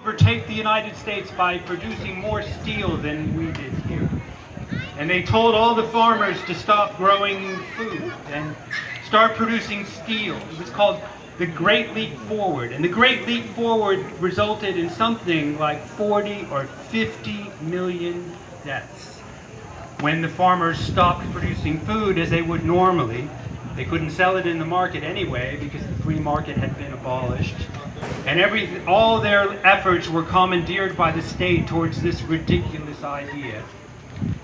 overtake the United States by producing more steel than we did here. And they told all the farmers to stop growing food and start producing steel. It was called the Great Leap Forward. And the Great Leap Forward resulted in something like 40 or 50 million deaths. When the farmers stopped producing food as they would normally, they couldn't sell it in the market anyway because the free market had been abolished. And all their efforts were commandeered by the state towards this ridiculous idea.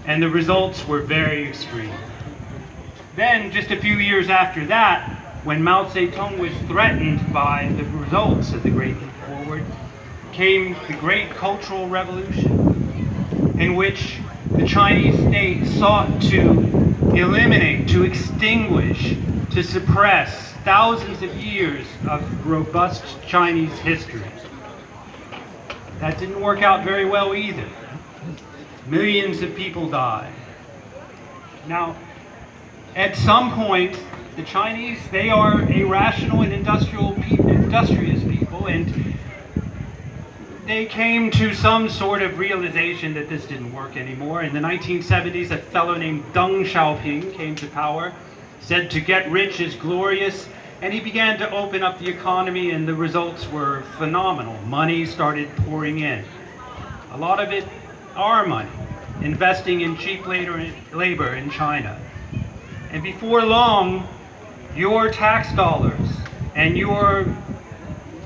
And the results were very extreme. Then, just a few years after that, when Mao Zedong was threatened by the results of the Great Leap Forward, came the Great Cultural Revolution, in which the Chinese state sought to eliminate, to extinguish, to suppress thousands of years of robust Chinese history. That didn't work out very well either. Millions of people died. Now, at some point, the Chinese, they are a rational and industrious people, and they came to some sort of realization that this didn't work anymore. In the 1970s, a fellow named Deng Xiaoping came to power, said to get rich is glorious, and he began to open up the economy, and the results were phenomenal. Money started pouring in. A lot of it, our money, investing in cheap labor in China. And before long, your tax dollars and your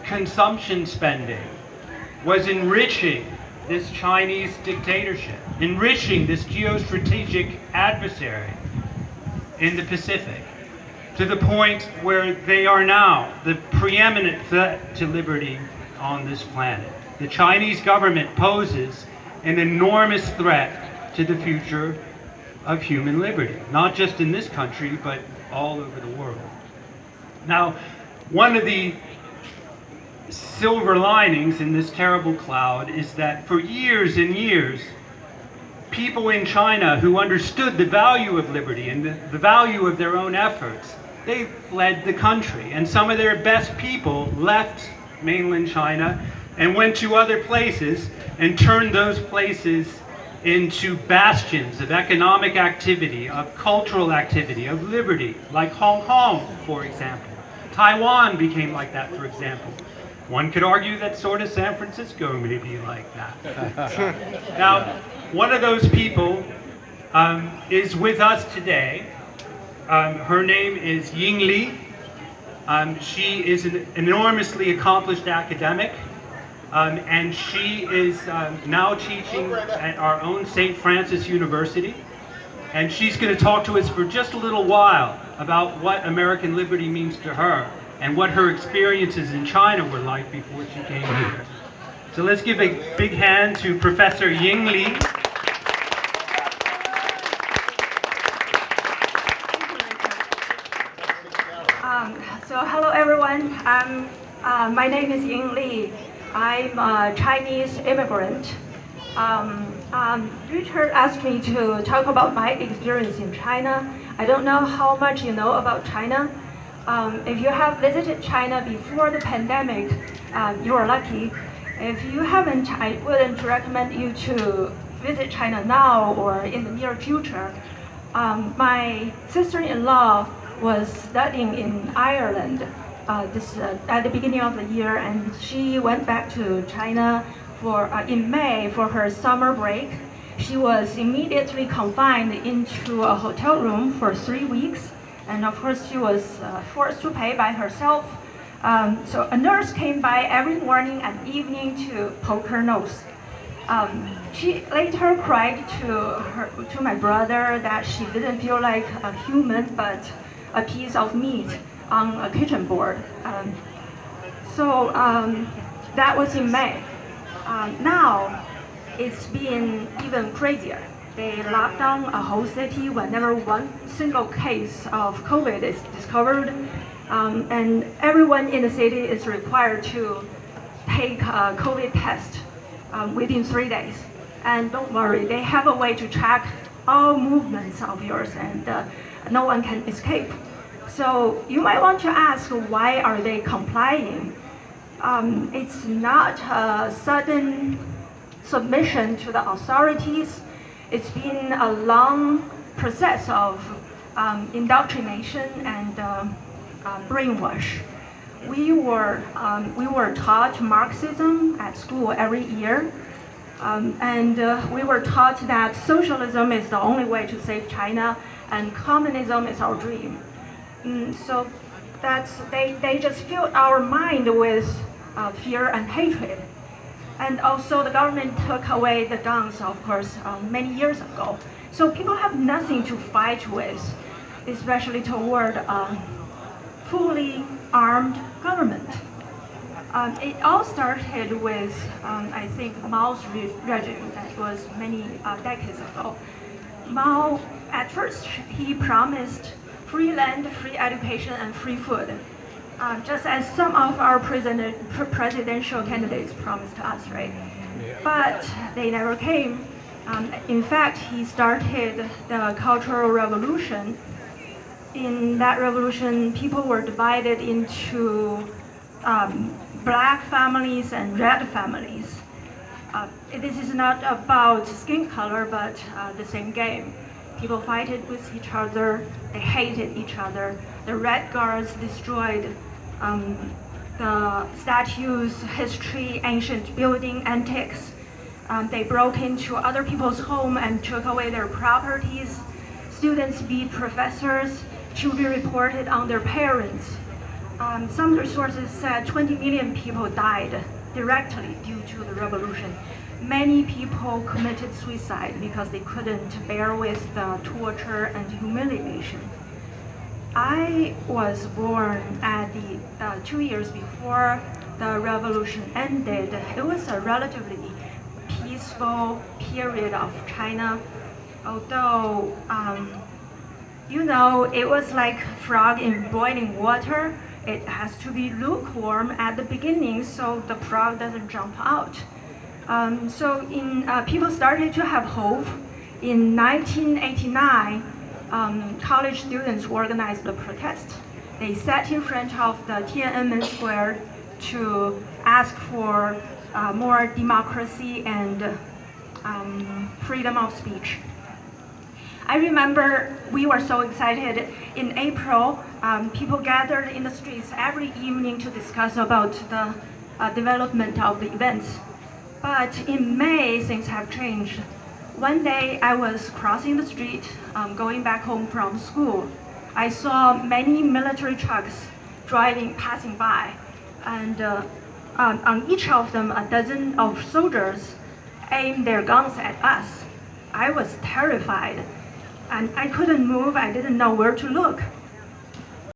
consumption spending was enriching this Chinese dictatorship, enriching this geostrategic adversary in the Pacific, to the point where they are now the preeminent threat to liberty on this planet. The Chinese government poses an enormous threat to the future of human liberty, not just in this country, but all over the world. Now, one of the silver linings in this terrible cloud is that for years and years, people in China who understood the value of liberty and the value of their own efforts, they fled the country. And some of their best people left mainland China and went to other places and turned those places into bastions of economic activity, of cultural activity, of liberty, like Hong Kong, for example. Taiwan became like that, for example. One could argue that sort of San Francisco may be like that. Now, one of those people is with us today. Her name is Ying Li. She is an enormously accomplished academic. And she is now teaching at our own St. Francis University. And she's going to talk to us for just a little while about what American liberty means to her and what her experiences in China were like before she came here. So let's give a big hand to Professor Ying Li. So hello everyone. My name is Ying Li. I'm a Chinese immigrant. Richard asked me to talk about my experience in China. I don't know how much you know about China. If you have visited China before the pandemic, you are lucky. If you haven't, I wouldn't recommend you to visit China now or in the near future. My sister-in-law was studying in Ireland at the beginning of the year, and she went back to China in May for her summer break. She was immediately confined into a hotel room for 3 weeks, and of course she was forced to pay by herself. So a nurse came by every morning and evening to poke her nose. She later cried to my brother that she didn't feel like a human but a piece of meat on a kitchen board. That was in May. Now it's been even crazier. They lock down a whole city whenever one single case of COVID is discovered, and everyone in the city is required to take a COVID test within 3 days. And don't worry, they have a way to track all movements of yours, and no one can escape. So you might want to ask, why are they complying? It's not a sudden submission to the authorities. It's been a long process of indoctrination and brainwash. We were taught Marxism at school every year, and we were taught that socialism is the only way to save China, and communism is our dream. So they just filled our mind with fear and hatred. And also the government took away the guns, of course, many years ago. So people have nothing to fight with, especially toward a fully armed government. It all started with, I think, Mao's regime. That was many decades ago. Mao, at first, he promised free land, free education, and free food, just as some of our presidential candidates promised us, right? But they never came. In fact, he started the Cultural Revolution. In that revolution, people were divided into black families and red families. This is not about skin color, but the same game. People fight it with each other, they hated each other. The Red Guards destroyed the statues, history, ancient building, antiques. They broke into other people's home and took away their properties. Students beat professors. Children reported on their parents. Some resources said 20 million people died directly due to the revolution. Many people committed suicide because they couldn't bear with the torture and humiliation. I was born at the 2 years before the revolution ended. It was a relatively peaceful period of China, although it was like frog in boiling water. It has to be lukewarm at the beginning so the frog doesn't jump out. People started to have hope. In 1989, college students organized a protest. They sat in front of the Tiananmen Square to ask for more democracy and freedom of speech. I remember we were so excited. In April, people gathered in the streets every evening to discuss about the development of the events. But in May, things have changed. One day, I was crossing the street, going back home from school. I saw many military trucks passing by, and on each of them, a dozen of soldiers aimed their guns at us. I was terrified, and I couldn't move. I didn't know where to look.